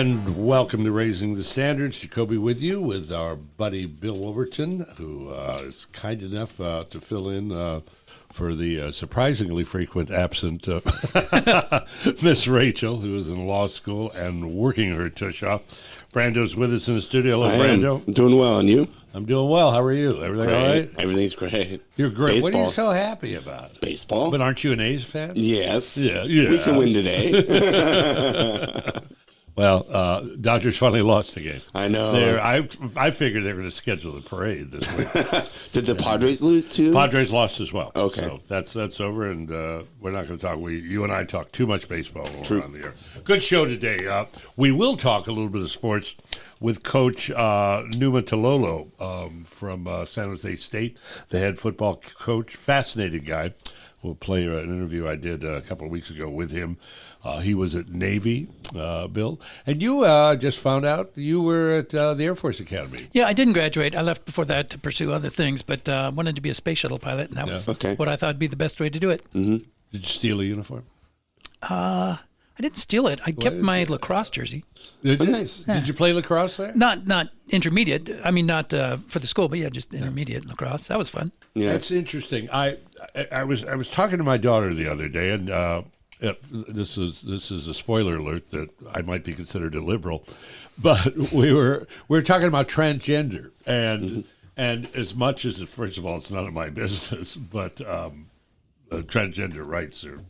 And welcome to Raising the Standards. Jacoby with you with our buddy Bill Wolverton, who is kind enough to fill in for the surprisingly frequent absent Miss Rachel, who is in law school and working her tush off. Brando's with us in the studio. Hello, Brando. I'm doing well, and you? I'm doing well. How are you? Everything Great. all right? Everything's great. You're great. Baseball. What are you so happy about? Baseball. But aren't you an A's fan? Yes. Yeah. We can win today. Well, Dodgers finally lost the game. I know. I figured they were going to schedule the parade this week. Did the Padres lose too? Padres lost as well. Okay. So that's over, and we're not going to talk. You and I talk too much baseball when True. we're on the air. Good show today. We will talk a little bit of sports with Coach Niuatalolo from San Jose State, the head football coach. Fascinating guy. We'll play an interview I did a couple of weeks ago with him. He was at Navy, Bill. And you just found out you were at the Air Force Academy. Yeah, I didn't graduate. I left before that to pursue other things, but wanted to be a space shuttle pilot, and that was what I thought would be the best way to do it. Mm-hmm. Did you steal a uniform? I didn't steal it. I kept my lacrosse jersey. Did you? Nice. Did you play lacrosse there? Not intermediate. I mean, not for the school, but yeah, just intermediate lacrosse. That was fun. Yeah. That's interesting. I was talking to my daughter the other day, and this is a spoiler alert that I might be considered a liberal, but we were talking about transgender, and as much as first of all it's none of my business, but transgender rights are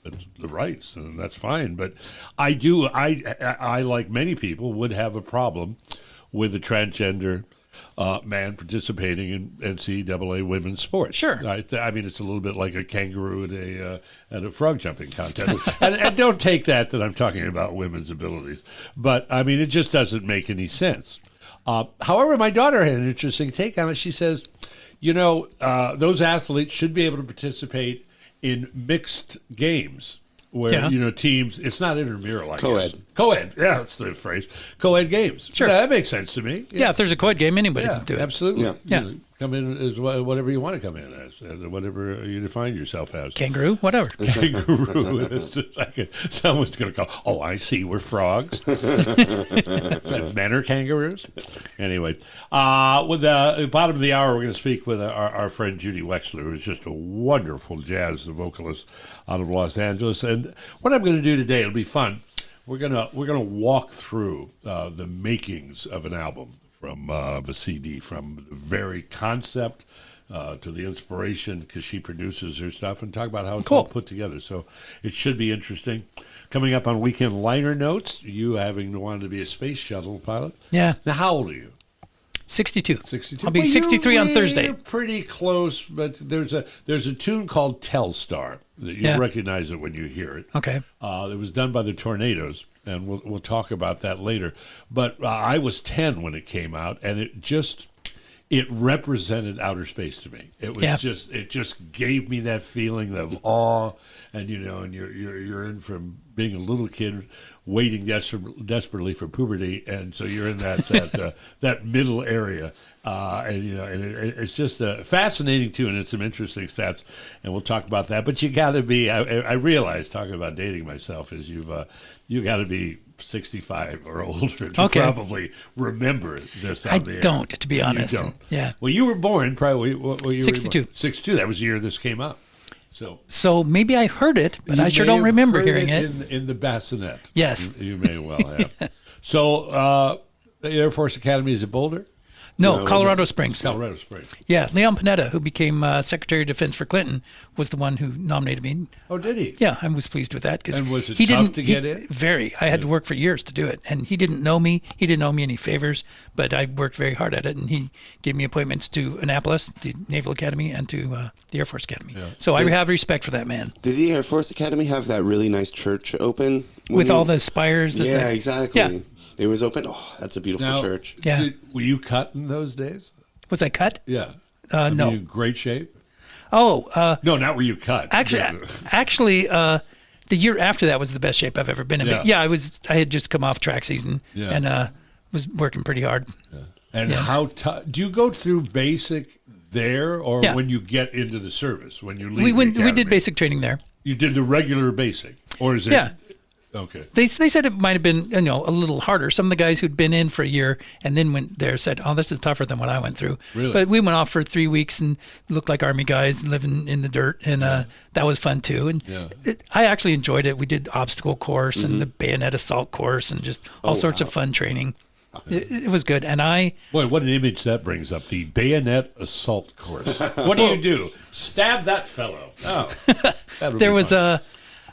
it's the rights, and that's fine. But I like many people would have a problem with a transgender man participating in NCAA women's sports. Sure. I mean, it's a little bit like a kangaroo at a frog jumping contest. and don't take that I'm talking about women's abilities. But, I mean, it just doesn't make any sense. However, my daughter had an interesting take on it. She says, those athletes should be able to participate in mixed games where, teams, it's not intramural, I Co-ed. guess. Co-ed, yeah, that's the phrase. Co-ed games. Sure. Yeah, that makes sense to me. Yeah, if there's a co-ed game, anybody can do it. Absolutely. Yeah. Come in as whatever you want to come in as, whatever you define yourself as. Kangaroo, whatever. Kangaroo. It's like someone's going to call, oh, I see, we're frogs. Men are kangaroos. Anyway, with the bottom of the hour, we're going to speak with our friend Judy Wexler, who is just a wonderful jazz vocalist out of Los Angeles. And what I'm going to do today, it'll be fun. We're gonna walk through the makings of an album from the CD, from the very concept to the inspiration, because she produces her stuff, and talk about how it's all put together. So it should be interesting. Coming up on Weekend Liner Notes, you having wanted to be a space shuttle pilot. Yeah. Now, how old are you? 62. 62. I'll be 63 on Thursday. You're pretty close, but there's a tune called Telstar that you recognize it when you hear it. Okay. It was done by the Tornadoes, and we'll talk about that later. But I was 10 when it came out, and it represented outer space to me. It was it just gave me that feeling of awe, and and you're in from being a little kid waiting desperately for puberty, and so you're in that middle area, and it's just a fascinating tune, and it's some interesting stats, and we'll talk about that. But you got to be. I realize, talking about dating myself, is you got to be 65 or older to probably remember this. I don't, to be honest. You don't. Yeah. Well, you were born probably. What year 62. 62. That was the year this came out. So maybe I heard it, but I sure don't remember hearing it. In the bassinet. Yes. You may well have. So the Air Force Academy is at Boulder? No, Colorado Springs. Colorado Springs. Yeah, Leon Panetta, who became Secretary of Defense for Clinton, was the one who nominated me. Oh, did he? Yeah, I was pleased with that. And was it tough to get in? Very. I had to work for years to do it. And he didn't know me. He didn't owe me any favors, but I worked very hard at it. And he gave me appointments to Annapolis, the Naval Academy, and to the Air Force Academy. Yeah. So I have respect for that man. Did the Air Force Academy have that really nice church open? With all the spires? Exactly. Yeah. It was open. Oh, that's a beautiful church. Yeah. Were you cut in those days? Was I cut? Yeah. No. Were you in great shape? Oh. No, not were you cut. Actually, the year after that was the best shape I've ever been in. Yeah. I had just come off track season and was working pretty hard. Yeah. And how tough? Do you go through basic there, or when you get into the service, when you leave? We did basic training there. You did the regular basic, or is it? Yeah. Okay. They said it might have been a little harder. Some of the guys who'd been in for a year and then went there said, "Oh, this is tougher than what I went through." Really? But we went off for 3 weeks and looked like Army guys living in the dirt, and that was fun too. And I actually enjoyed it. We did obstacle course and the bayonet assault course and just all sorts of fun training. It was good. And Boy, what an image that brings up, the bayonet assault course. What do? Stab that fellow. Oh, there was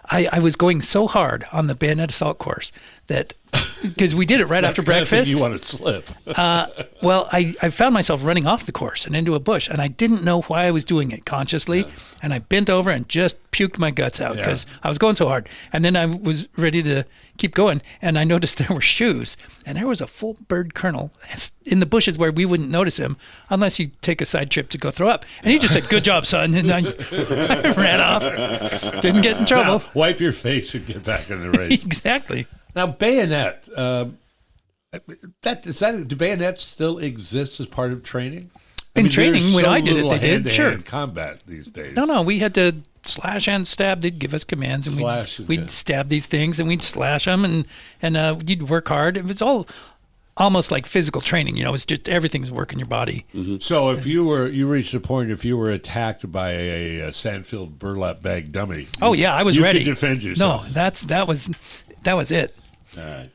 I was going so hard on the bayonet assault course that, because we did it right after breakfast. You want to slip. Well, I found myself running off the course and into a bush, and I didn't know why I was doing it consciously. And I bent over and just puked my guts out because I was going so hard. And then I was ready to keep going, and I noticed there were shoes, and there was a full bird colonel in the bushes where we wouldn't notice him unless you take a side trip to go throw up. And he just said, "Good job, son." And I ran off. Didn't get in trouble. Now, wipe your face and get back in the race. Exactly. Now, bayonet, do bayonets still exist as part of training? In training, when I did it, they did. Hand-to-hand Sure. combat these days. No, we had to slash and stab. They'd give us commands, and we'd stab these things, and we'd slash them, and you'd work hard. It was all almost like physical training. It's just everything's working your body. Mm-hmm. So if you reached a point, if you were attacked by a Sandfield burlap bag dummy, I was ready. You could defend yourself. No, that was it. All right.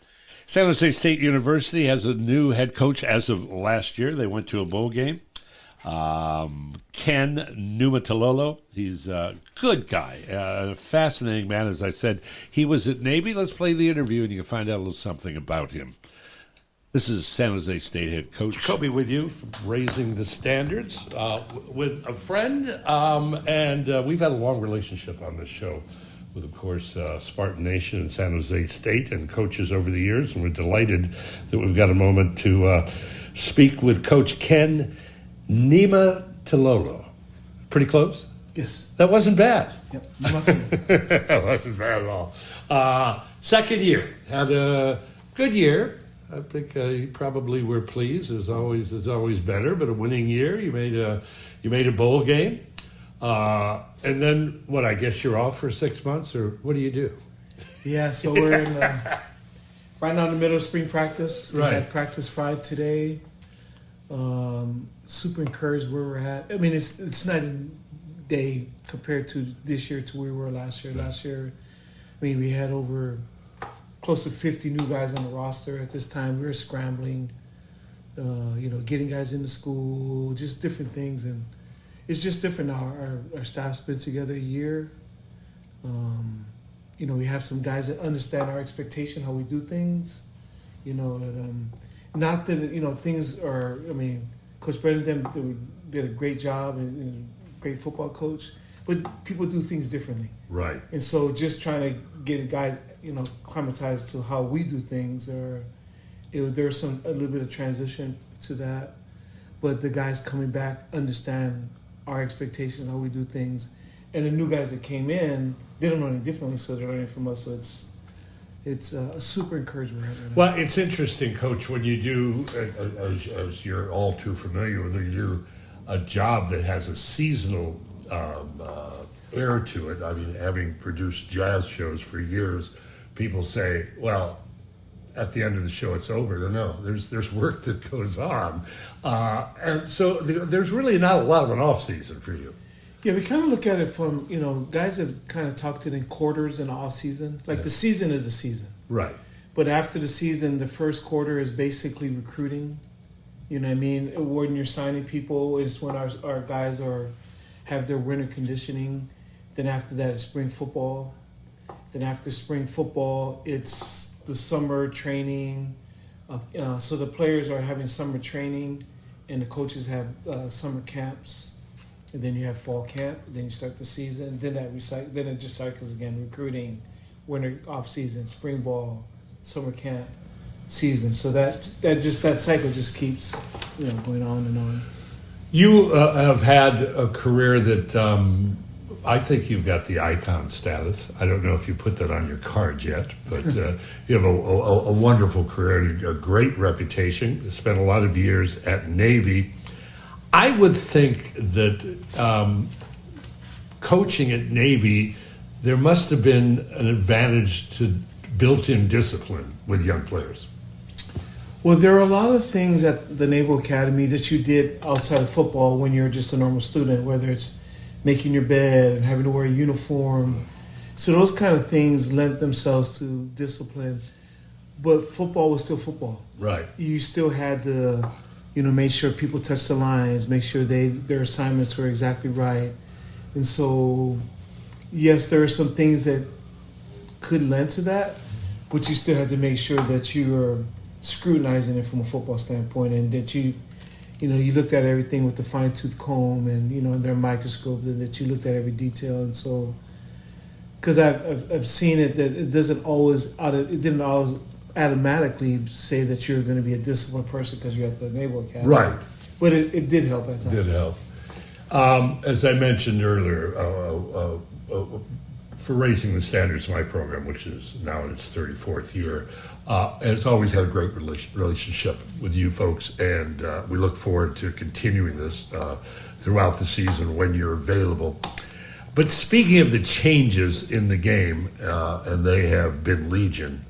San Jose State University has a new head coach as of last year. They went to a bowl game. Ken Niuatalolo, he's a good guy, a fascinating man. As I said, he was at Navy. Let's play the interview, and you can find out a little something about him. This is San Jose State head coach. Jacoby with you for raising the standards with a friend, and we've had a long relationship on this show with, of course, Spartan Nation and San Jose State and coaches over the years, and we're delighted that we've got a moment to speak with Coach Ken Niuatalolo. Pretty close? Yes. That wasn't bad. Yep. That wasn't bad at all. Second year. Had a good year. I think you probably were pleased. It's always better, but a winning year. You made a bowl game. And then, what, I guess you're off for 6 months, or what do you do? Yeah, so we're in right now in the middle of spring practice. We had practice 5 today. Super encouraged where we're at. I mean, it's night and day compared to this year to where we were last year. Last year, I mean, we had over close to 50 new guys on the roster at this time. We were scrambling, getting guys into school, just different things, and it's just different now. Our staff's been together a year. We have some guys that understand our expectation, how we do things. Not that things are. I mean, Coach Brando did a great job and great football coach, but people do things differently. Right. And so, just trying to get guys, acclimatized to how we do things, there's a little bit of transition to that, but the guys coming back understand our expectations, how we do things, and the new guys that came in, they don't know any differently, so they're learning from us. So it's a super encouragement. Well, it's interesting, Coach, when you do, as you're all too familiar with, you do a job that has a seasonal air to it. I mean, having produced jazz shows for years, people say, well, at the end of the show, it's over. No, there's work that goes on. And so there's really not a lot of an off season for you. Yeah, we kind of look at it from, guys have kind of talked it in quarters and off season. Like the season is the season. Right. But after the season, the first quarter is basically recruiting. You know what I mean? When you're signing people, it's when our guys have their winter conditioning. Then after that, it's spring football. Then after spring football, it's the summer training. So the players are having summer training, and the coaches have summer camps. And then you have fall camp. Then you start the season. Then Then it just cycles again: recruiting, winter off season, spring ball, summer camp, season. So that cycle just keeps going on and on. You have had a career that I think you've got the icon status. I don't know if you put that on your card yet, but you have a wonderful career, a great reputation. You spent a lot of years at Navy. I would think that coaching at Navy, there must have been an advantage to built-in discipline with young players? Well, there are a lot of things at the Naval Academy that you did outside of football when you're just a normal student, whether it's making your bed and having to wear a uniform. So those kind of things lent themselves to discipline. But football was still football. Right. You still had to, make sure people touched the lines, make sure their assignments were exactly right. And so, yes, there are some things that could lend to that, but you still had to make sure that you were scrutinizing it from a football standpoint, and that you looked at everything with the fine-tooth comb and their microscope, and that you looked at every detail. And so, because I've seen it that it didn't always automatically say that you're going to be a disciplined person because you're at the Naval Academy, Right. But it did help at times. Did help. As I mentioned earlier, for raising the standards of my program, which is now in its 34th year, it's always had a great relationship with you folks, and we look forward to continuing this throughout the season when you're available. But speaking of the changes in the game, and they have been legion,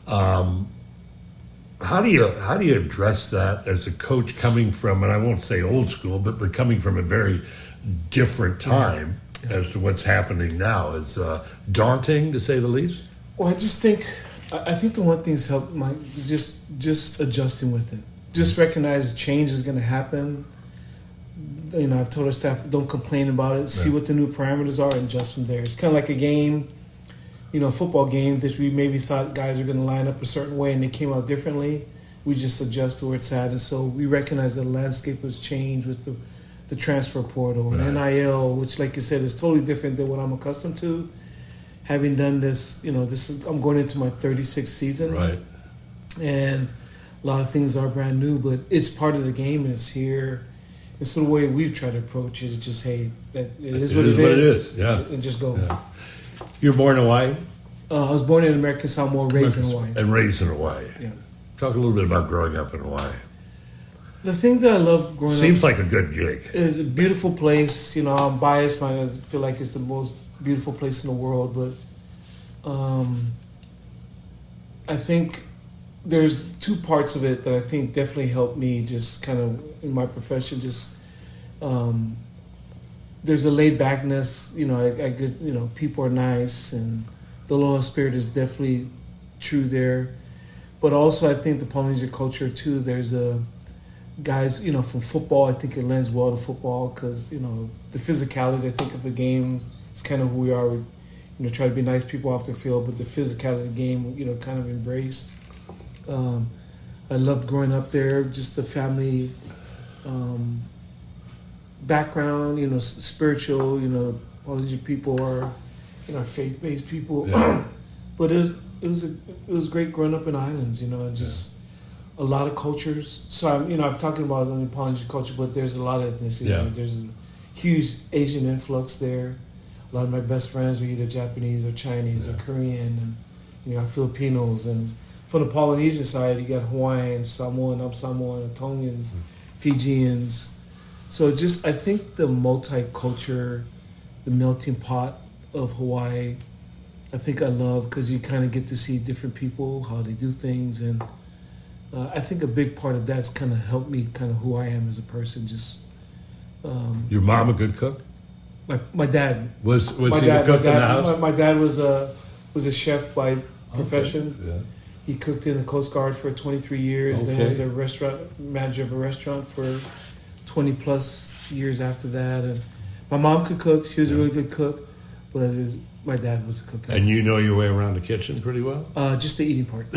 how do you address that as a coach coming from, and I won't say old school, but coming from a very different time as to what's happening now? It's daunting, to say the least. Well, I think the one thing is help just adjusting with it. Just recognize change is going to happen. I've told our staff, don't complain about it. See what the new parameters are and adjust from there. It's kind of like a game, football game that we maybe thought guys are going to line up a certain way and they came out differently. We just adjust to where it's at. And so we recognize that the landscape has changed with the transfer portal and NIL, which, like you said, is totally different than what I'm accustomed to. Having done this, I'm going into my 36th season. Right. And a lot of things are brand new, but it's part of the game and it's here. It's the way we've tried to approach it. It's just, hey, it is what it is. Yeah. And just go. Yeah. You were born in Hawaii? I was born in American Samoa, raised in Hawaii. And raised in Hawaii. Yeah. Talk a little bit about growing up in Hawaii. The thing that I love growing up... Seems like a good gig. It's a beautiful place. I'm biased, but I feel like it's the most beautiful place in the world. But I think there's two parts of it that I think definitely helped me just kind of in my profession. Just there's a laid backness. I get, people are nice, and the loyal spirit is definitely true there. But also, I think the Polynesian culture too. There's guys, from football. I think it lends well to football because the physicality. I think of the game is kind of who we are. We, try to be nice people off the field, but the physicality of the game, kind of embraced. I loved growing up there, just the family background, spiritual, Polynesian people are, faith-based people. Yeah. But it was great growing up in islands, just a lot of cultures. So I'm talking about only Polynesian culture, but there's a lot of ethnicity. Yeah. There's a huge Asian influx there. A lot of my best friends were either Japanese or Chinese or Korean, and Filipinos. And from the Polynesian side, you got Hawaiians, Samoan, Samoan, Tongans, Fijians. So I think the multicultural, the melting pot of Hawaii, I think I love because you kind of get to see different people, how they do things, and I think a big part of that's kind of helped me kind of who I am as a person. Just Your mom a good cook? my dad Was he the cook in the house? My dad was a chef by profession. Okay. Yeah. He cooked in the Coast Guard for 23 years. Okay. Then was a restaurant manager of a restaurant for 20 plus years after that. And my mom could cook. She was a really good cook, but my dad was a cook. And you know your way around the kitchen pretty well? Just the eating part.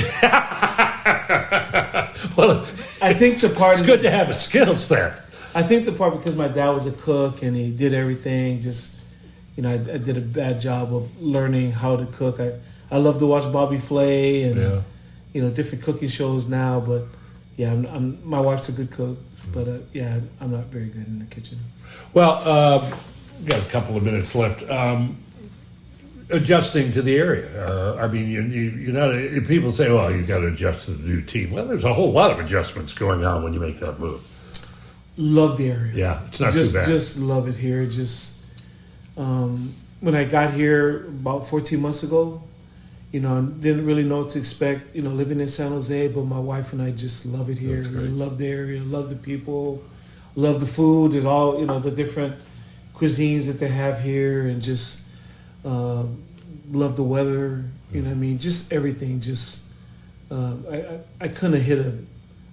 Well, I think the part it's good to have a skill set. I think the part because my dad was a cook and he did everything. Just I did a bad job of learning how to cook. I love to watch Bobby Flay and different cooking shows now. But my wife's a good cook. But I'm not very good in the kitchen. Well, we've got a couple of minutes left. Adjusting to the area. I mean, you're not. People say, "Well, you got to adjust to the new team." Well, there's a whole lot of adjustments going on when you make that move. Love the area. Yeah, it's not too bad. Just love it here. Just when I got here about 14 months ago, didn't really know what to expect, living in San Jose, but my wife and I just love it here. That's great. Love the area, love the people, love the food. There's all, the different cuisines that they have here, and just love the weather, you know what I mean? Just everything, I couldn't have hit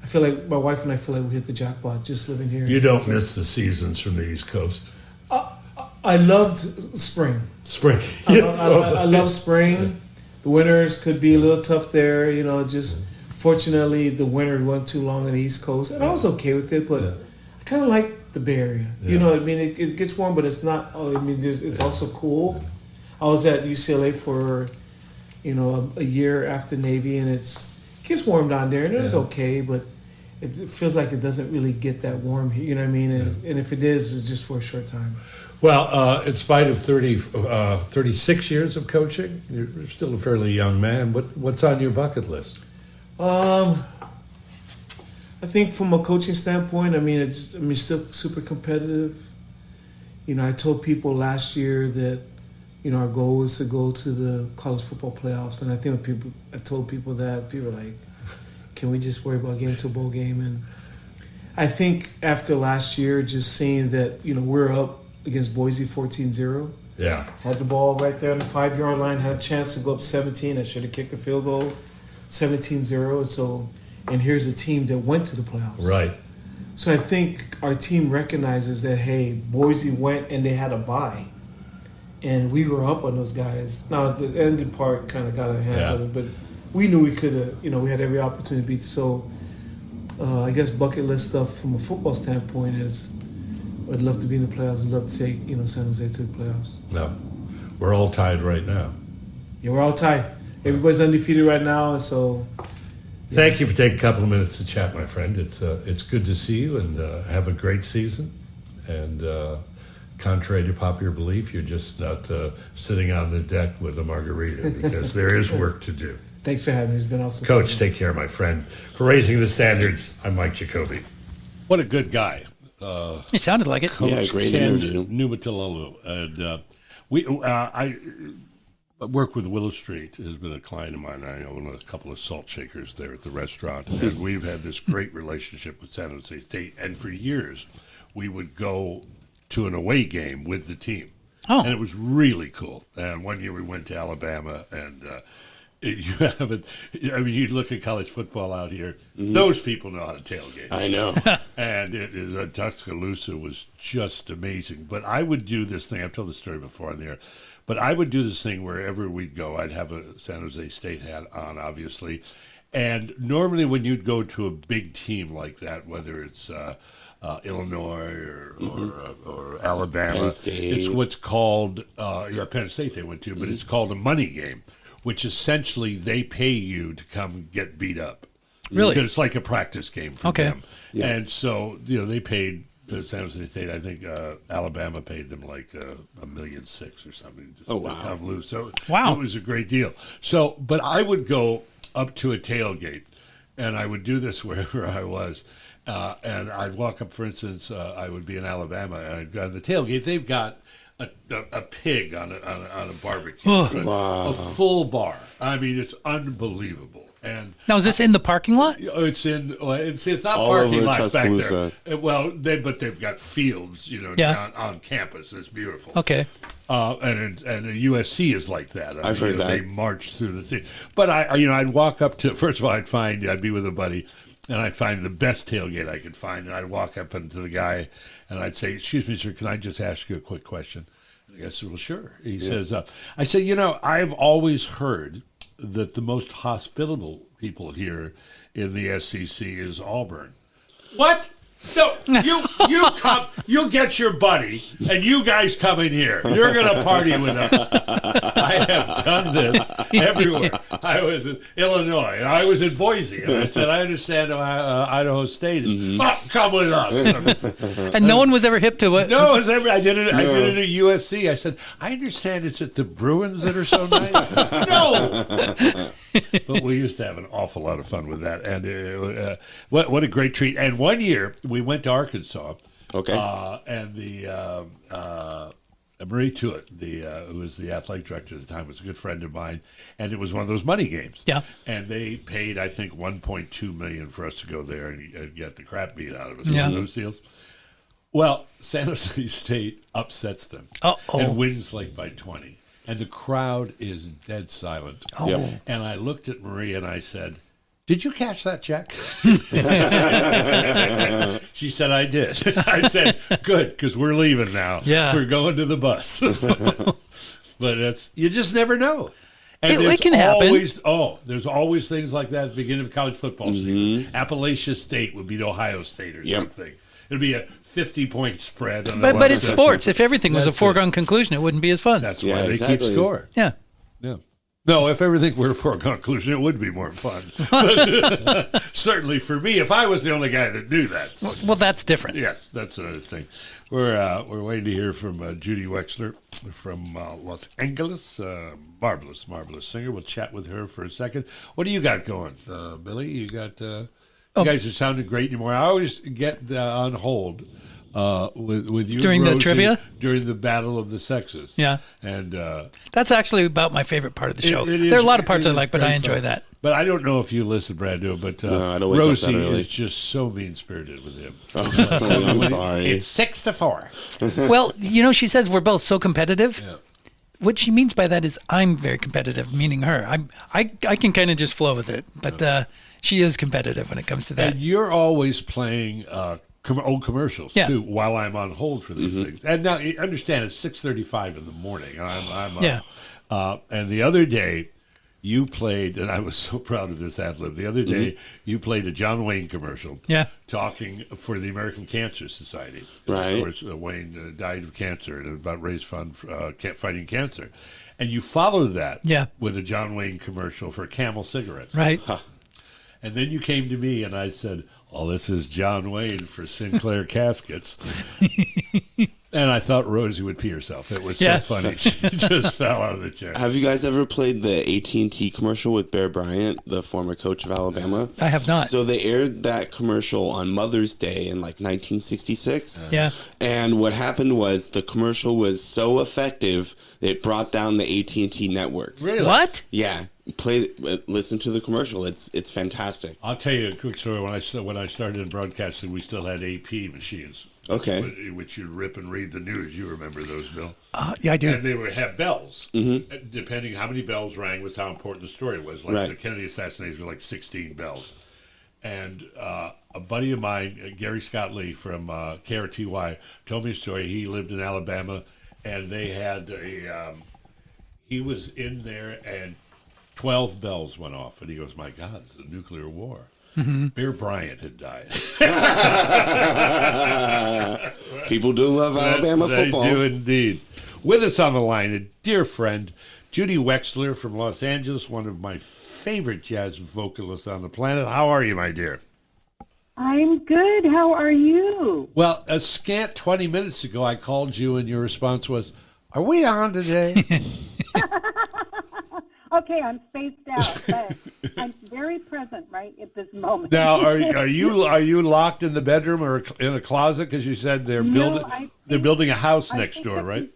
I feel like my wife and I feel like we hit the jackpot just living here. You don't miss the seasons from the East Coast. I loved spring. Spring. I love spring. The winters could be a little tough there, fortunately the winter wasn't too long on the East Coast, and I was okay with it, but I kind of like the Bay Area. You know what I mean? It gets warm, but it's not, it's also cool. I was at UCLA for, a year after Navy, and it gets warm down there, and it was okay, but it feels like it doesn't really get that warm here, you know what I mean? And if it is, it's just for a short time. Well, in spite of 36 years of coaching, you're still a fairly young man. What's on your bucket list? I think from a coaching standpoint, still super competitive. I told people last year that, our goal was to go to the college football playoffs, and I think I told people that, people were like, can we just worry about getting to a bowl game? And I think after last year, just seeing that, we're up against Boise 14-0. Yeah. Had the ball right there on the 5-yard line, had a chance to go up 17. I should have kicked a field goal, 17-0. And here's a team that went to the playoffs. Right. So I think our team recognizes that, hey, Boise went and they had a bye. And we were up on those guys. Now, the ended part kind of got a hand with it, but we knew we could have, we had every opportunity to beat. So I guess bucket list stuff from a football standpoint is I'd love to be in the playoffs. I'd love to take, San Jose to the playoffs. No. We're all tied right now. Yeah, we're all tied. Everybody's undefeated right now, and so... Yeah. Thank you for taking a couple of minutes to chat, my friend. It's good to see you, and have a great season. And contrary to popular belief, you're just not sitting on the deck with a margarita, because there is work to do. Thanks for having me. It's been awesome. Coach, take care, my friend. For Raising the Standards, I'm Mike Jacoby. What a good guy. He sounded like it. Yeah, great interview. Niuatalolo. And I work with Willow Street. Has been a client of mine. I own a couple of salt shakers there at the restaurant. And we've had this great relationship with San Jose State. And for years, we would go to an away game with the team. Oh. And it was really cool. And one year we went to Alabama, and you you look at college football out here, those people know how to tailgate. I know. And Tuscaloosa was just amazing. But I would do this thing, I've told the story before on the air, but I would do this thing wherever we'd go. I'd have a San Jose State hat on, obviously. And normally when you'd go to a big team like that, whether it's Illinois or Alabama, Penn State. it's what's called, Penn State they went to, but it's called a money game, which essentially they pay you to come get beat up. Really? Because it's like a practice game for Okay. them. Yeah. And so, they paid San Jose State, I think Alabama paid them like $1.6 million or something just Oh, to wow. come loose. So Wow. it was a great deal. So, but I would go up to a tailgate, and I would do this wherever I was. And I'd walk up, for instance, I would be in Alabama, and I'd go to the tailgate. They've got a pig on a barbecue, Wow. a full bar. I mean, it's unbelievable. And Now, is this in the parking lot? it's not All parking over lots back there. Tuscaloosa. Well, but they've got fields, Yeah. on campus. It's beautiful. Okay. And USC is like that. I've heard that. They march through the thing. But I'd walk up to, first of all, I'd be with a buddy, and I'd find the best tailgate I could find, and I'd walk up into the guy, and I'd say, "Excuse me, sir, can I just ask you a quick question?" And the guy said, "Well, sure." He says, I said, I've always heard that the most hospitable people here in the SEC is Auburn. What? No, you come, you get your buddy, and you guys come in here. You're going to party with us. I have done this everywhere. I was in Illinois, and I was in Boise, and I said, I understand Idaho State is, come with us. And no one was ever hip to it. No, it was I did it at USC. I said, I understand it's at the Bruins that are so nice. No! But we used to have an awful lot of fun with that. And what a great treat. And one year, we went to Arkansas. Okay. And the Marie Tuitt, who was the athletic director at the time, was a good friend of mine, and it was one of those money games. Yeah. And they paid, I think, $1.2 million for us to go there and get the crap beat out of us. Yeah. One of those deals. Well, San Jose State upsets them Uh-oh. and wins like by 20, and the crowd is dead silent. Oh. Yep. And I looked at Marie and I said, "Did you catch that check?" She said, "I did." I said, "Good, because we're leaving now. Yeah. We're going to the bus." But you just never know. And It can happen. There's always things like that at the beginning of college football season. Appalachia State would beat Ohio State or something. It'd be a 50-point spread. On But it's sports. If everything was a foregone conclusion, it wouldn't be as fun. That's why they keep score. Yeah. Yeah. No, if everything were a foregone conclusion, it would be more fun. But, certainly for me, if I was the only guy that knew that. Well, that's different. Yes, that's another thing. We're waiting to hear from Judy Wexler from Los Angeles. Marvelous singer. We'll chat with her for a second. What do you got going, Billy? You got you guys are sounding great anymore. I always get on hold with you During and the Rosie trivia? during the battle of the sexes. Yeah. And That's actually about my favorite part of the show. it There are is- a lot of parts it I is like, but very I enjoy fun. that. But I don't know if you listen, Brando, but No, I don't wake up Rosie that early. is just so mean-spirited with him. I'm sorry. It's 6-4. Well, she says we're both so competitive. Yeah. What she means by that is I'm very competitive, meaning her. I can kind of just flow with it, but she is competitive when it comes to that. And you're always playing old commercials, Yeah. too, while I'm on hold for these things. And now, you understand, it's 6:35 in the morning. I'm Yeah. And the other day, you played, and I was so proud of this ad lib. The other day, you played a John Wayne commercial, Yeah. talking for the American Cancer Society. Right. Of course, Wayne died of cancer, and about raise fund for fighting cancer. And you followed that with a John Wayne commercial for Camel cigarettes. Right. And then you came to me, and I said, "Oh, this is John Wayne for Sinclair Caskets." And I thought Rosie would pee herself. It was so funny. She just fell out of the chair. Have you guys ever played the AT&T commercial with Bear Bryant, the former coach of Alabama? I have not. So they aired that commercial on Mother's Day in like 1966. Yeah. And what happened was the commercial was so effective it brought down the AT&T network. Really? What? Yeah. Listen to the commercial. It's fantastic. I'll tell you a quick story. When I started in broadcasting, we still had AP machines. Okay. Which you'd rip and read the news. You remember those, Bill? Yeah, I do. And they would have bells. Mm-hmm. Depending how many bells rang was how important the story was. Like the Kennedy assassination was like 16 bells. And a buddy of mine, Gary Scott Lee from KRTY, told me a story. He lived in Alabama, and they had he was in there, and 12 bells went off. And he goes, "My God, it's a nuclear war." Mm-hmm. Bear Bryant had died. People do love Alabama football. They do indeed. With us on the line, a dear friend, Judy Wexler from Los Angeles, one of my favorite jazz vocalists on the planet. How are you, my dear? I'm good. How are you? Well, a scant 20 minutes ago, I called you, and your response was, "Are we on today?" Okay, I'm spaced out, but I'm very present right at this moment. Now, are you locked in the bedroom or in a closet? Because you said they're building a house next door, right?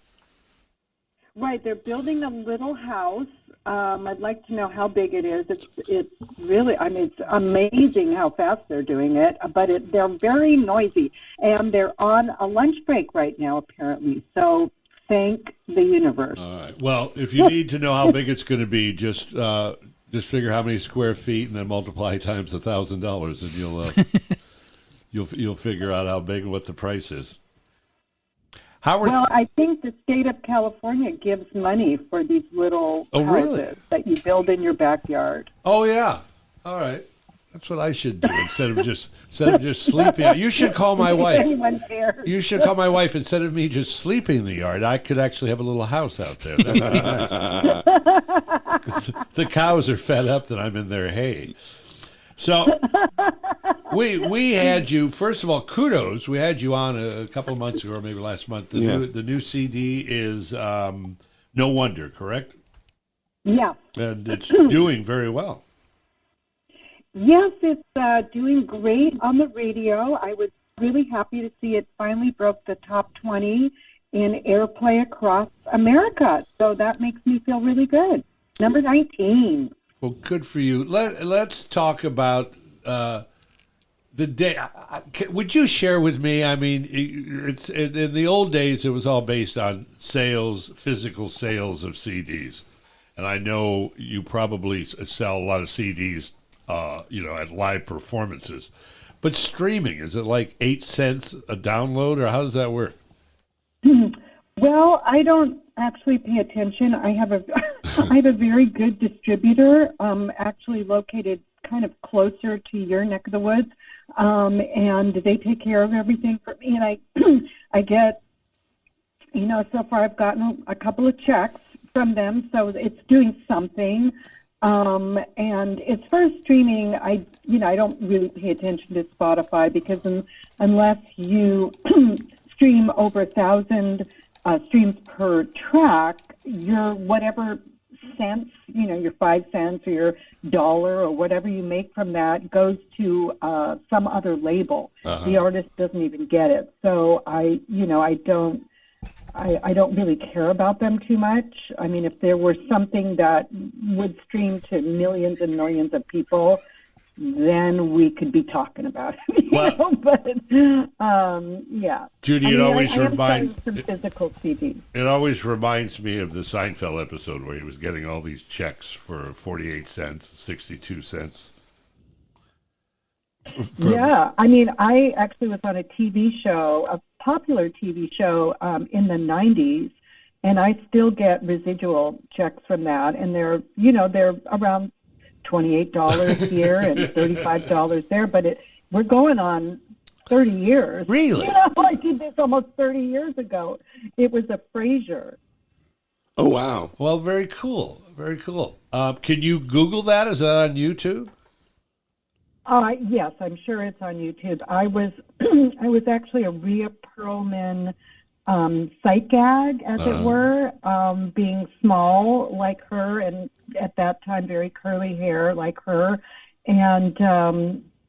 Right, they're building a little house. I'd like to know how big it is. It's really, it's amazing how fast they're doing it, but they're very noisy, and they're on a lunch break right now, apparently. So thank the universe. All right. Well, if you need to know how big it's going to be, just figure how many square feet and then multiply times $1,000, and you'll figure out how big and what the price is. I think the state of California gives money for these little houses that you build in your backyard. Oh yeah. All right. That's what I should do instead of just sleeping. You should call my wife. You should call my wife instead of me just sleeping in the yard. I could actually have a little house out there. That would be nice. 'Cause the cows are fed up that I'm in their hay. So we had you. First of all, kudos. We had you on a couple of months ago, or maybe last month. The new CD is No Wonder, correct? Yeah. And it's doing very well. Yes, it's doing great on the radio. I was really happy to see it finally broke the top 20 in airplay across America. So that makes me feel really good. Number 19. Well, good for you. Let's talk about the day. Would you share with me? I mean, it's in the old days, it was all based on sales, physical sales of CDs. And I know you probably sell a lot of CDs, at live performances. But streaming, is it like 8 cents a download, or how does that work? Well, I don't actually pay attention. I have a very good distributor, actually located kind of closer to your neck of the woods, and they take care of everything for me. And I get, so far I've gotten a couple of checks from them, so it's doing something. And as far as streaming, I don't really pay attention to Spotify, because unless you stream over 1,000 streams per track, your whatever cents, your 5 cents or your dollar or whatever you make from that goes to some other label. Uh-huh. The artist doesn't even get it. So I don't really care about them too much. I mean, if there were something that would stream to millions and millions of people, then we could be talking about it. But yeah. Judy, some physical CDs. It always reminds me of the Seinfeld episode where he was getting all these checks for 48 cents, 62 cents. Yeah, I mean, I actually was on a TV show, a popular TV show in the 90s, and I still get residual checks from that, and they're around $28 here and $35 there, but we're going on 30 years. Really? I did this almost 30 years ago. It was a Frasier. Oh, wow. Well, very cool. Very cool. Can you Google that? Is that on YouTube? Yes, I'm sure it's on YouTube. I was actually a Rhea Perlman sight gag, as it were, being small like her, and at that time very curly hair like her. And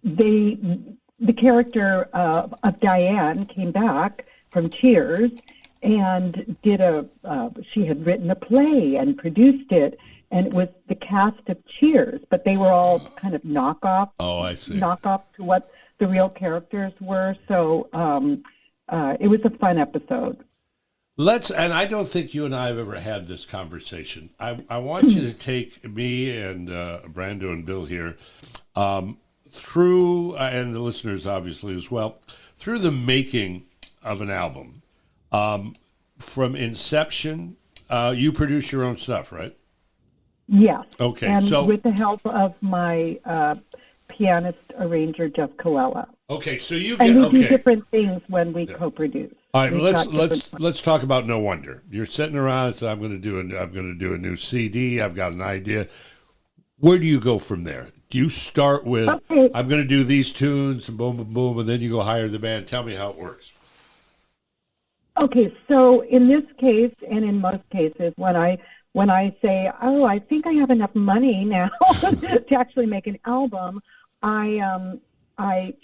the character of Diane came back from Cheers and she had written a play and produced it. And it was the cast of Cheers, but they were all kind of knockoff. Oh, I see. Knockoff to what the real characters were. So it was a fun episode. And I don't think you and I have ever had this conversation. I want you to take me and Brando and Bill here through, and the listeners obviously as well, through the making of an album. From inception, you produce your own stuff, right? Yes. Okay. And with the help of my pianist arranger, Jeff Coella. Okay, so you get, and we do different things when we co-produce. All right, let's talk about No Wonder. You're sitting around and say, I'm going to do a new CD. I've got an idea. Where do you go from there? Do you start with I'm going to do these tunes, and boom, boom, boom, and then you go hire the band? Tell me how it works. Okay, so in this case, and in most cases, when I say, I think I have enough money now to actually make an album, I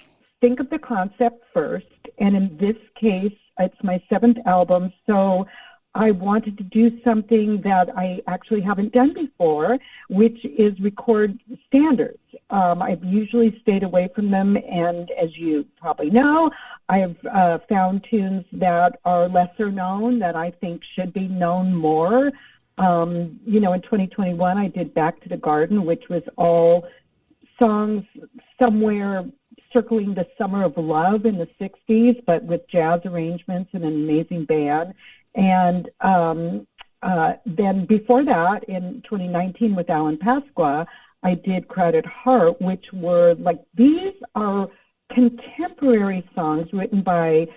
think of the concept first, and in this case, it's my 7th album, so I wanted to do something that I actually haven't done before, which is record standards. I've usually stayed away from them, and as you probably know, I've found tunes that are lesser known that I think should be known more. In 2021, I did Back to the Garden, which was all songs somewhere circling the summer of love in the 60s, but with jazz arrangements and an amazing band. And then before that, in 2019 with Alan Pasqua, I did Crowded Heart, which were like, these are contemporary songs written by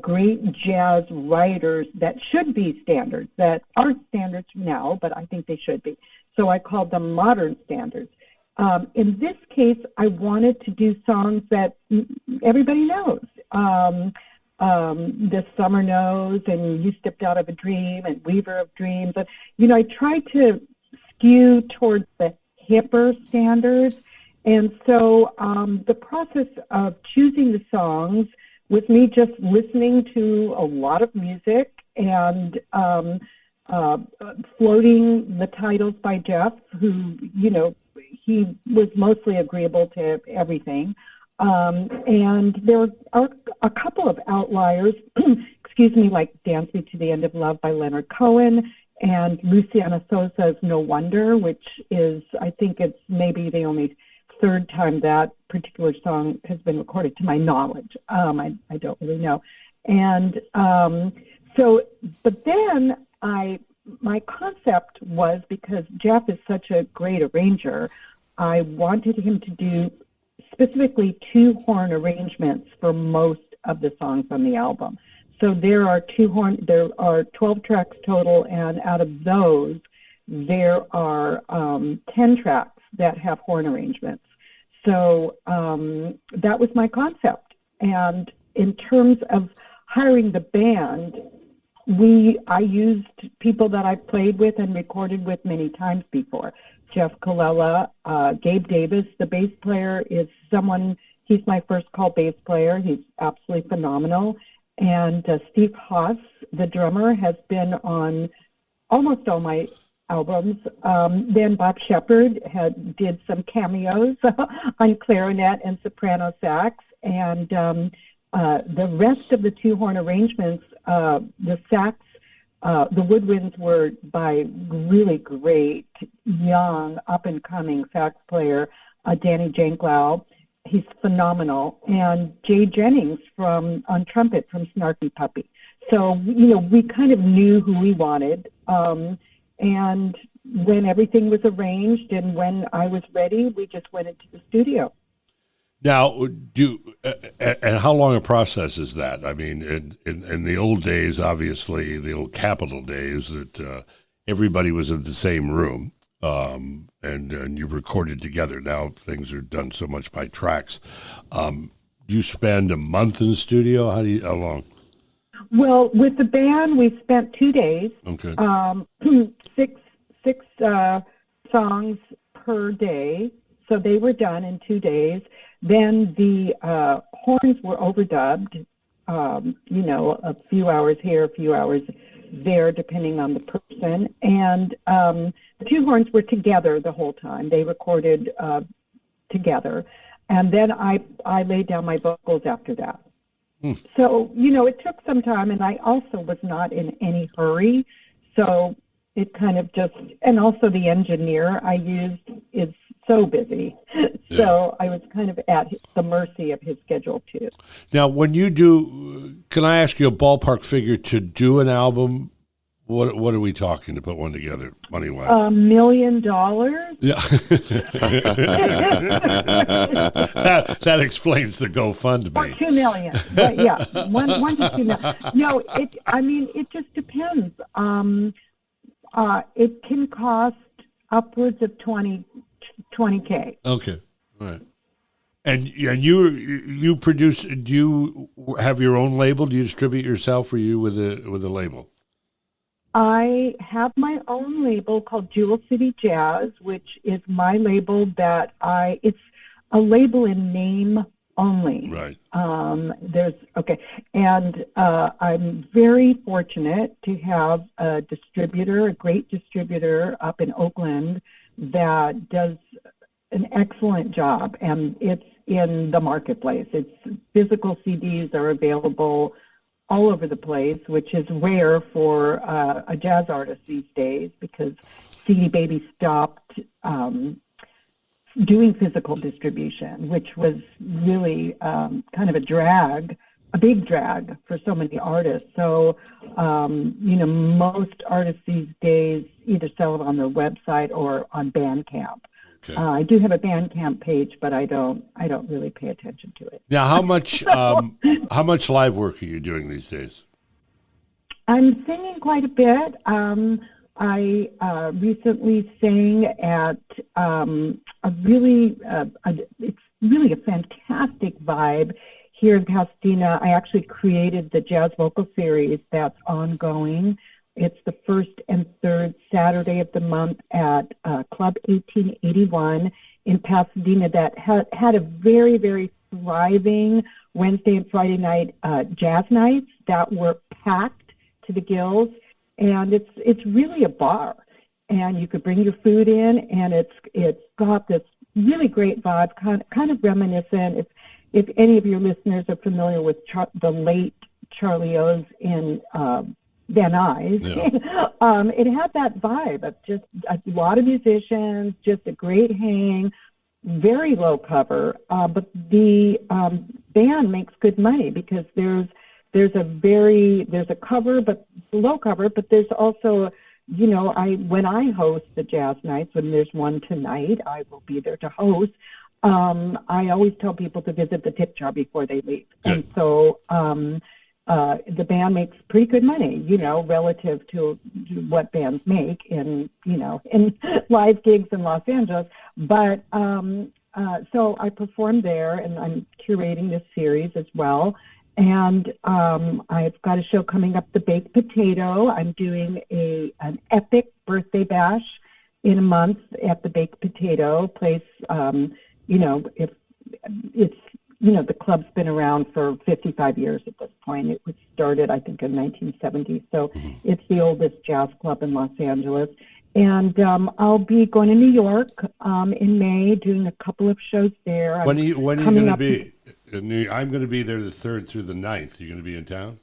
great jazz writers that should be standards, that aren't standards now, but I think they should be. So I called them modern standards. In this case, I wanted to do songs that everybody knows. This Summer Knows, and You Stepped Out of a Dream, and Weaver of Dreams. But, I tried to skew towards the hipper standards. And so the process of choosing the songs was me just listening to a lot of music and floating the titles by Jeff, who, he was mostly agreeable to everything. And there are a couple of outliers, like Dance Me to the End of Love by Leonard Cohen and Luciana Sosa's No Wonder, which is, I think it's maybe the only third time that particular song has been recorded to my knowledge. I don't really know. And but then my concept was, because Jeff is such a great arranger, I wanted him to do specifically 2 horn arrangements for most of the songs on the album. So there are 12 tracks total, and out of those, there are 10 tracks that have horn arrangements. So that was my concept. And in terms of hiring the band, I used people that I've played with and recorded with many times before. Jeff Colella, Gabe Davis, the bass player, is he's my first call bass player. He's absolutely phenomenal. And Steve Haas, the drummer, has been on almost all my albums. Then Bob Shepard did some cameos on clarinet and soprano sax. And the rest of the 2 horn arrangements, the sax, the woodwinds were by really great, young, up-and-coming sax player, Danny Janklow. He's phenomenal. And Jay Jennings on trumpet from Snarky Puppy. So, we kind of knew who we wanted. And when everything was arranged and when I was ready, we just went into the studio. Now, and how long a process is that? I mean, in the old days, obviously, the old Capitol days, that everybody was in the same room, and you recorded together. Now things are done so much by tracks. Do you spend a month in the studio? How long? Well, with the band, we spent 2 days. Okay. Six songs per day, so they were done in 2 days. Then the horns were overdubbed, a few hours here, a few hours there, depending on the person. And the 2 horns were together the whole time. They recorded together. And then I laid down my vocals after that. So, it took some time, and I also was not in any hurry. So it kind of and also the engineer I used is so busy. So I was kind of at the mercy of his schedule too. Now, when you do, can I ask you a ballpark figure to do an album? What are we talking to put one together, money-wise? $1 million. Yeah. that explains the GoFundMe. Or $2 million. But yeah, one to 2 million. No, it just depends. It can cost upwards of $20K. Okay, all right. And you produce? Do you have your own label? Do you distribute yourself, or are you with a label? I have my own label called Jewel City Jazz, which is my label that it's a label in name only. Right. And I'm very fortunate to have a great distributor up in Oakland that does an excellent job, and it's in the marketplace. Physical CDs are available all over the place, which is rare for a jazz artist these days, because CD Baby stopped doing physical distribution, which was really kind of a big drag for so many artists. So, most artists these days either sell it on their website or on Bandcamp. Okay. I do have a Bandcamp page, but I don't really pay attention to it. Now, how much live work are you doing these days? I'm singing quite a bit. I recently sang at it's really a fantastic vibe here in Pasadena. I actually created the jazz vocal series that's ongoing. It's the first and third Saturday of the month at Club 1881 in Pasadena, that had a very, very thriving Wednesday and Friday night jazz nights that were packed to the gills, and it's really a bar. And you could bring your food in, and it's got this really great vibe, kind of reminiscent. If any of your listeners are familiar with the late Charlie O's in Van Nuys, it had that vibe of just a lot of musicians, just a great hang, very low cover. But the band makes good money because there's a cover, but low cover, but there's also when I host the jazz nights, when there's one tonight, I will be there to host. I always tell people to visit the tip jar before they leave. And so the band makes pretty good money, relative to what bands make in live gigs in Los Angeles. But so I performed there, and I'm curating this series as well. And I've got a show coming up, The Baked Potato. I'm doing an epic birthday bash in a month at The Baked Potato place. If it's, the club's been around for 55 years at this point. It was started, I think, in 1970. So it's the oldest jazz club in Los Angeles. And I'll be going to New York in May, doing a couple of shows there. When are you going to be? I'm going to be there the 3rd through the 9th. Are you going to be in town?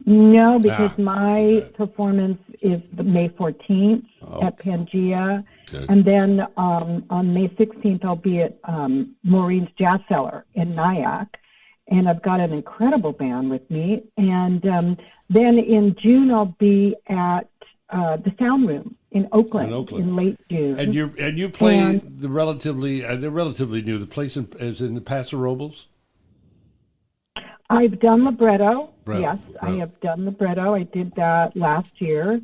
No, because my performance is May 14th at Pangea. Okay. And then on May 16th, I'll be at Maureen's Jazz Cellar in Nyack. And I've got an incredible band with me. And then in June, I'll be at the Sound Room in Oakland in late June. And you play they're relatively new. The place is in the Paso Robles? I've done libretto. Yes, I have done libretto. I did that last year.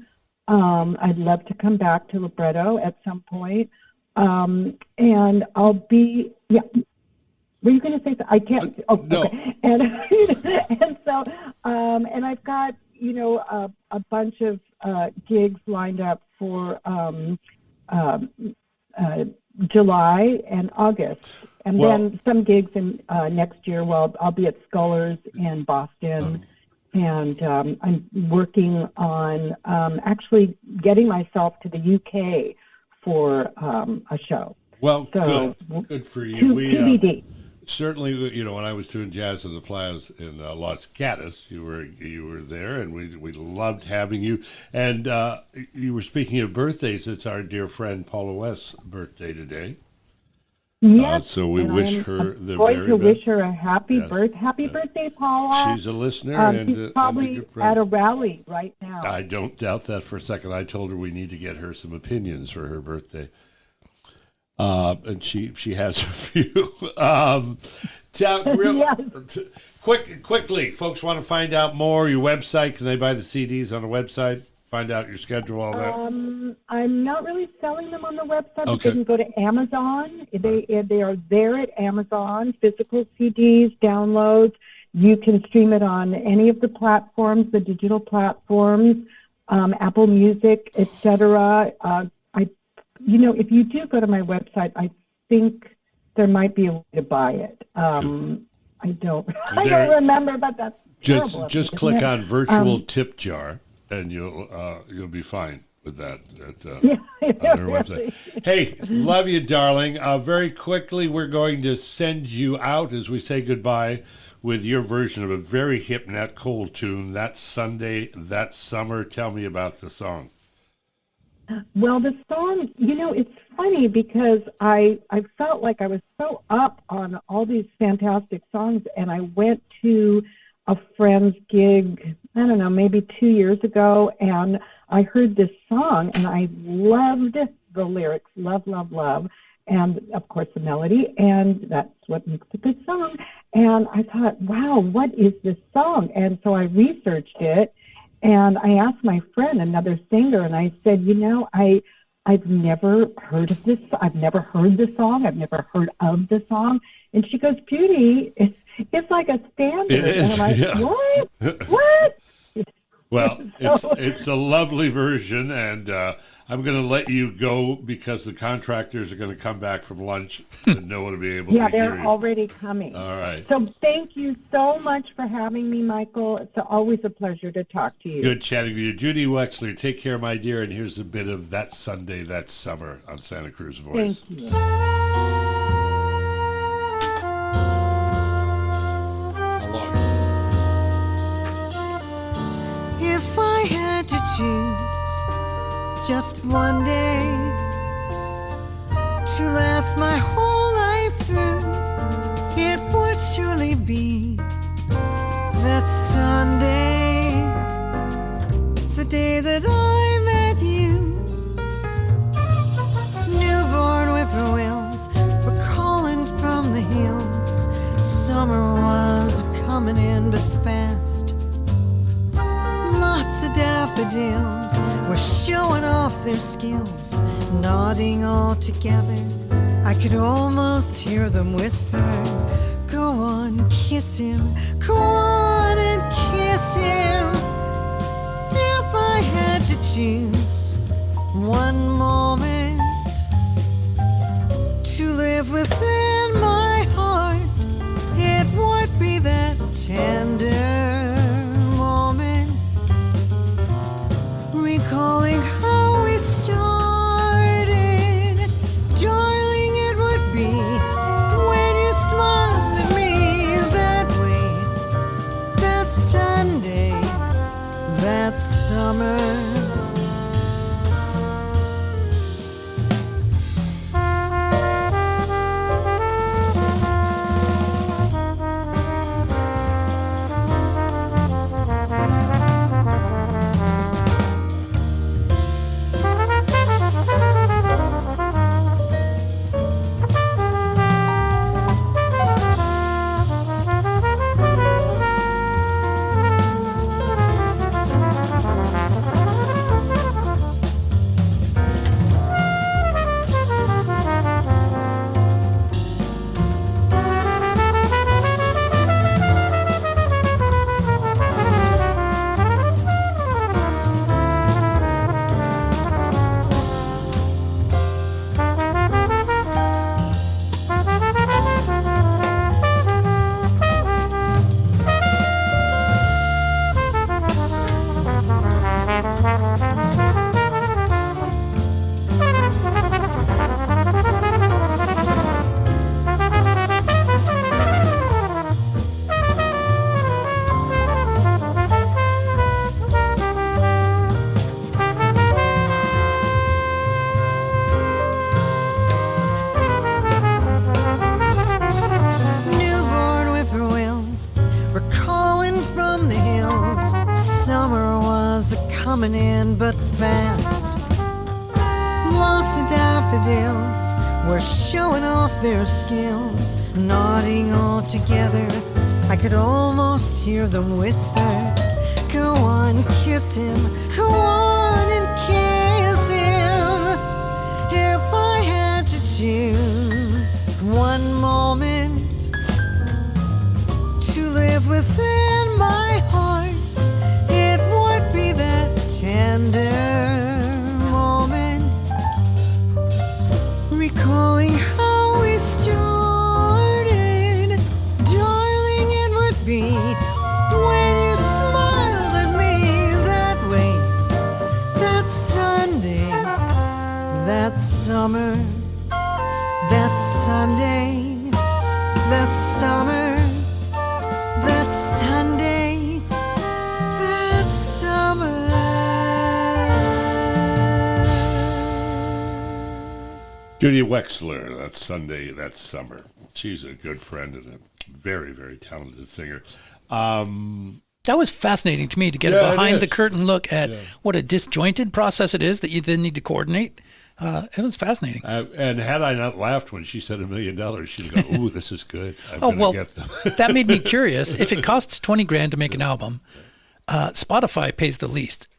I'd love to come back to libretto at some point. And I'll be, were you going to say that? I can't. No. Okay. And so, and I've got, a bunch of gigs lined up for July and August. And then some gigs in next year. Well, I'll be at Scullers in Boston. And I'm working on actually getting myself to the UK for a show. Well, so, good for you. TBD. Certainly, when I was doing Jazz in the Plaza in Los Gatos, you were there, and we loved having you. And you were speaking of birthdays. It's our dear friend Paula West's birthday today. Yes. So we wish her the very best. Going to wish her a happy birthday, Paula. She's a listener. She's probably at a rally right now. I don't doubt that for a second. I told her we need to get her some opinions for her birthday. And she has a few. Quickly, folks want to find out more. Your website, can they buy the CDs on the website? Find out your schedule, all that. I'm not really selling them on the website. Okay. But they can go to Amazon. They are there at Amazon. Physical CDs, downloads. You can stream it on any of the platforms, the digital platforms, Apple Music, etc. If you do go to my website, I think there might be a way to buy it. I don't remember, but that's terrible. Just click on virtual tip jar, and you'll be fine with that on her website. Hey, love you, darling. Very quickly, we're going to send you out as we say goodbye with your version of a very hip Nat Cole tune, That Sunday, That Summer. Tell me about the song. Well, the song, it's funny because I felt like I was so up on all these fantastic songs, and I went to a friend's gig, I don't know, maybe 2 years ago, and I heard this song, and I loved the lyrics, love, love, love, and, of course, the melody, and that's what makes a good song. And I thought, wow, what is this song? And so I researched it. And I asked my friend, another singer, and I said, I've never heard of this. I've never heard the song. I've never heard of the song. And she goes, Judy, it's like a standard. It is, and I'm like, what? Well, it's a lovely version, and I'm going to let you go because the contractors are going to come back from lunch and no one will be able to hear you. Yeah, they're already coming. All right. So thank you so much for having me, Michael. It's always a pleasure to talk to you. Good chatting with you. Judy Wexler, take care, my dear, and here's a bit of That Sunday, That Summer on Santa Cruz Voice. Thank you. How long? If I had to choose just one day to last my whole life through, it would surely be that Sunday, the day that I met you. Newborn whippoorwills were calling from the hills. Summer was coming in but fast. Lots of daffodils were showing off their skills, nodding all together. I could almost hear them whisper, go on, kiss him, go on and kiss him. If I had to choose one moment to live within my heart, it would be that tender moment, recalling how we started. Darling, it would be when you smiled at me that way, that Sunday, that summer. Coming in but fast. Lots of daffodils were showing off their skills, nodding all together. I could almost hear them whisper, go on, kiss him, go on and kiss him. If I had to choose one moment to live within my heart, tender moment, recalling how we started. Darling, it would be when you smiled at me that way, that Sunday, that summer, that Sunday, that summer, that Sunday, that summer. Judy Wexler, That Sunday, That Summer. She's a good friend and a very, very talented singer. That was fascinating to me to get a behind-the-curtain look at what a disjointed process it is that you then need to coordinate. It was fascinating. And had I not laughed when she said $1 million, she'd go, ooh, this is good. I'm going to get them. That made me curious. If it costs $20,000 to make an album, Spotify pays the least.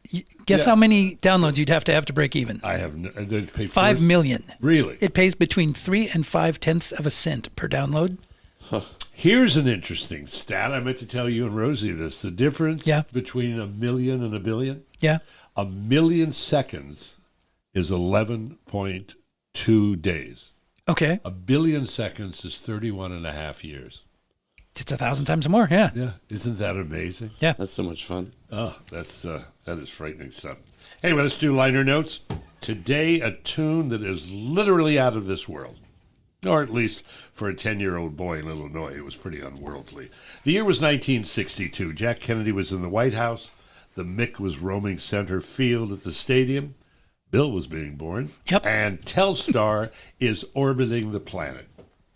Guess how many downloads you'd have to break even? I have they pay 5 million. Really? It pays between 3 and 5 tenths of a cent per download. Huh. Here's an interesting stat. I meant to tell you and Rosie this. The difference between a million and a billion? Yeah. A million seconds is 11.2 days. Okay. A billion seconds is 31 and a half years. It's 1,000 times more, yeah. Yeah. Isn't that amazing? Yeah. That's so much fun. Oh, that is frightening stuff. Anyway, let's do liner notes. Today, a tune that is literally out of this world. Or at least for a 10-year-old boy in Illinois, it was pretty unworldly. The year was 1962. Jack Kennedy was in the White House. The Mick was roaming center field at the stadium. Bill was being born. Yep. And Telstar is orbiting the planet.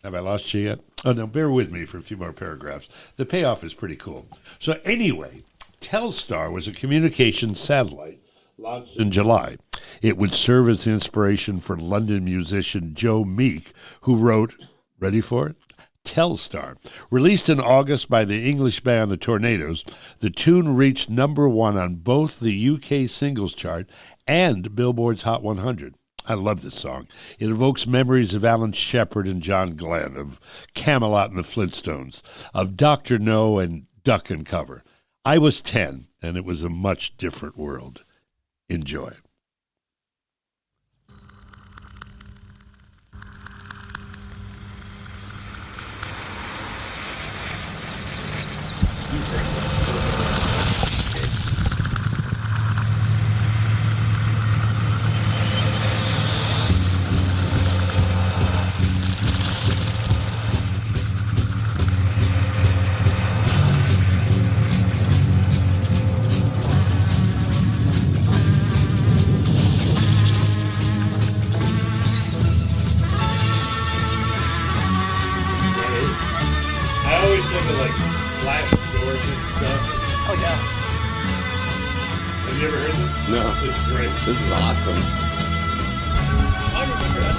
Have I lost you yet? Oh, no, bear with me for a few more paragraphs. The payoff is pretty cool. So anyway, Telstar was a communications satellite launched in July. It would serve as the inspiration for London musician Joe Meek, who wrote, ready for it? Telstar. Released in August by the English band The Tornadoes, the tune reached #1 on both the UK singles chart and Billboard's Hot 100. I love this song. It evokes memories of Alan Shepard and John Glenn, of Camelot and the Flintstones, of Dr. No and Duck and Cover. I was 10, and it was a much different world. Enjoy. I always think of like Flash Gordon and stuff. Oh, yeah. Have you ever heard this? No. It's great. This is awesome. I remember that.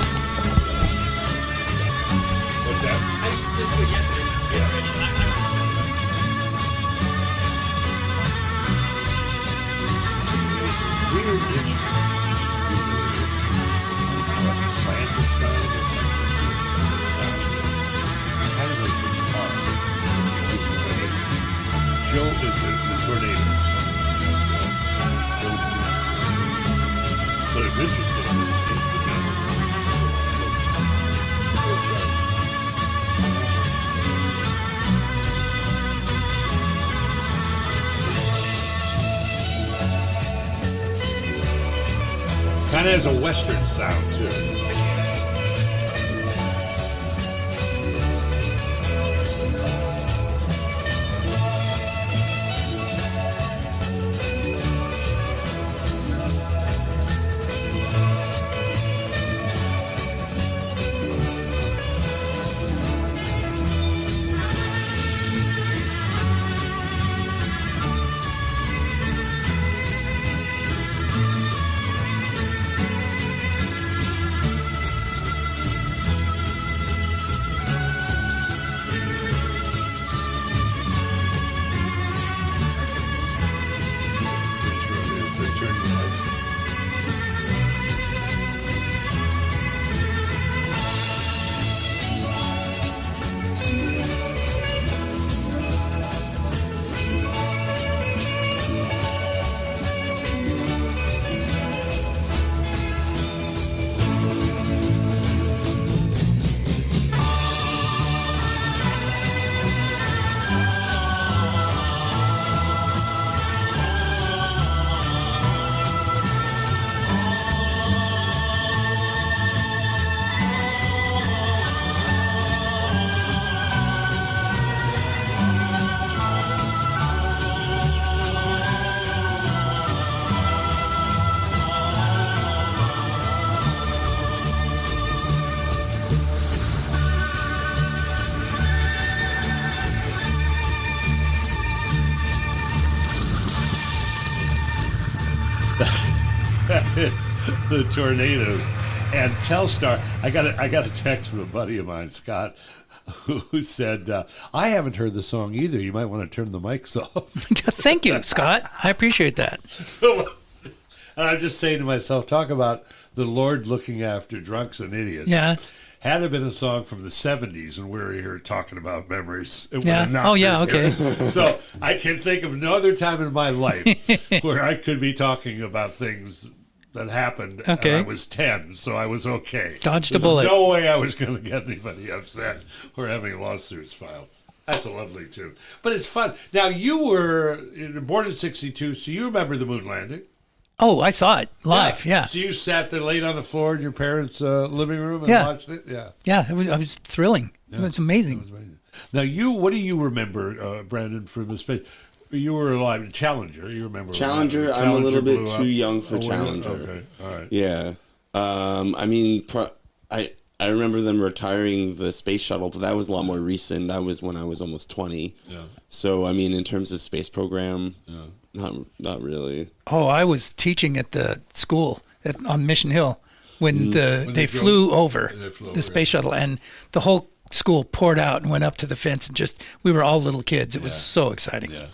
What's that? I listened to it yesterday. It's weird instruments. Kind of like guitar. Joe is the Tornadoes. But it's interesting. Kind of has a Western sound, too. The Tornadoes and Telstar. I got a text from a buddy of mine, Scott, who said, I haven't heard the song either. You might want to turn the mics off. Thank you, Scott. I appreciate that. And I'm just saying to myself, talk about the Lord looking after drunks and idiots. Yeah. Had it been a song from the 70s and we're here talking about memories, it would Yeah. have not Oh, yeah, been okay. here. So I can think of no other time in my life where I could be talking about things that happened Okay. and I was 10, so I was okay. Dodged a There's bullet. no way I was going to get anybody upset or having lawsuits filed. That's a lovely tune. But it's fun. Now, you were born in 62, so you remember the moon landing. Oh, I saw it live. Yeah. So you sat there late on the floor in your parents' living room and Yeah. watched it? Yeah. Yeah. It was thrilling. It was amazing. Now, what do you remember, Brandon, from the space? You were alive. Challenger, you remember? Challenger, right? I'm a little bit blew too up. young for Oh, were you? Challenger. Okay, all right. Yeah. I mean, I remember them retiring the space shuttle, but that was a lot more recent. That was when I was almost 20. Yeah. So, I mean, in terms of space program, not really. Oh, I was teaching at the school on Mission Hill when they drove- flew over they flew the over, space shuttle, and the whole school poured out and went up to the fence, and we were all little kids. It was so exciting. Yeah.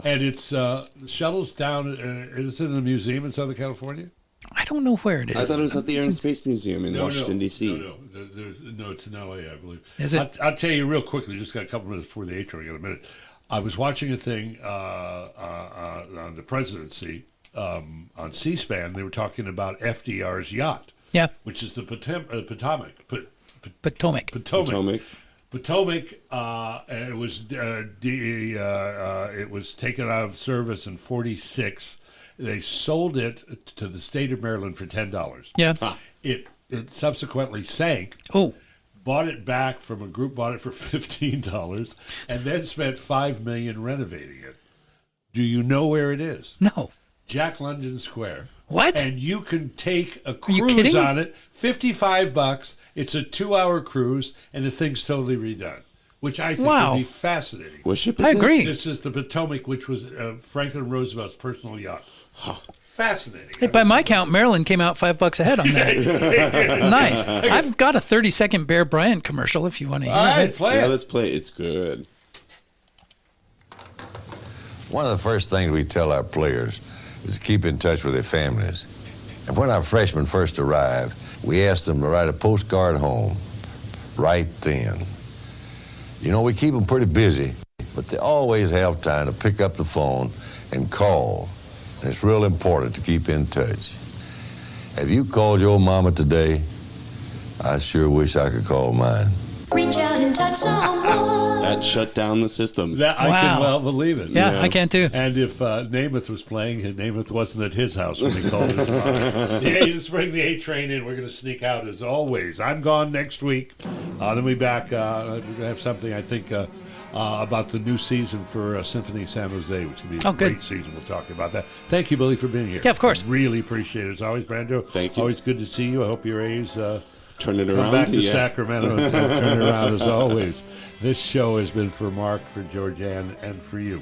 And it's the shuttle's down. It's in a museum in Southern California. I don't know where it is. I thought it was at the Air and Space Museum in Washington, D.C. No, it's in L.A., I believe. Is it? I'll tell you real quickly, just got a couple minutes before the intro, I got a minute. I was watching a thing on the presidency on C-SPAN. They were talking about FDR's yacht, Yeah. which is the Potomac. Potomac. Potomac. It was taken out of service in '46. They sold it to the state of Maryland for $10. Yeah. It subsequently sank. Oh. Bought it back from a group, bought it for $15, and then spent $5 million renovating it. Do you know where it is? No. Jack London Square. What? And you can take a you cruise kidding? on it, $55. It's a 2-hour cruise, and the thing's totally redone, which I think Wow. would be fascinating. What ship is I this? agree. This is the Potomac, which was Franklin Roosevelt's personal yacht. Fascinating. Hey, by my count, Maryland came out $5 ahead on that. Nice. I've got a 30-second Bear Bryant commercial if you want to hear All right, it. play Yeah, it. let's play it. It's good. One of the first things we tell our players is to keep in touch with their families. And when our freshmen first arrive, we ask them to write a postcard home right then. You know, we keep them pretty busy, but they always have time to pick up the phone and call. And it's real important to keep in touch. Have you called your mama today? I sure wish I could call mine. Reach out and touch someone. That shut down the system. That, I can Wow. well believe it. Yeah, I can too. And if Namath was playing, Namath wasn't at his house when he called his mom. Yeah, you just bring the A train in. We're going to sneak out as always. I'm gone next week. Then we'll be back. We're going to have something, I think, about the new season for Symphony San Jose, which will be a good. great season. We'll talk about that. Thank you, Billy, for being here. Yeah, of course. Really appreciate it. As always, Brando. Thank you. Always good to see you. I hope your A's Turn it come around. back to yeah. Sacramento and turn it around as always. This show has been for Mark, for Georgianne, and for you.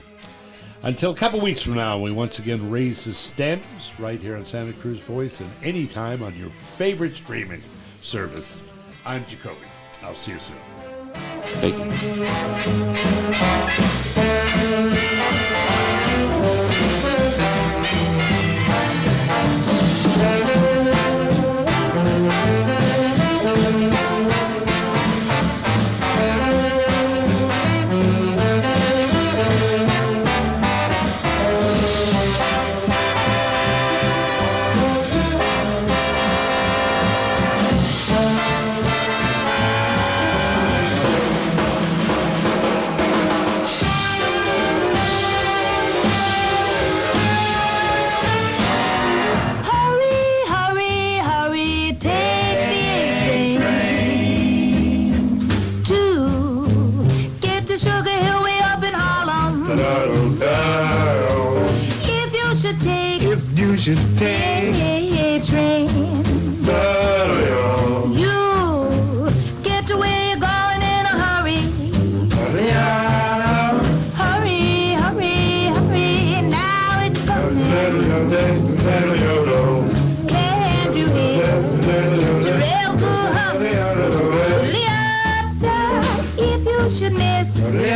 Until a couple weeks from now, we once again raise the standards right here on Santa Cruz Voice and anytime on your favorite streaming service. I'm Jacoby. I'll see you soon. Thank Hurry, hurry, hurry, take the A-train to get to Sugar Hill way up in Harlem. If you should take the A-train, you get to where you're going in a hurry. Hurry, hurry, hurry, now it's coming. Can't you hear the rails are humming? Leota, if you should miss the A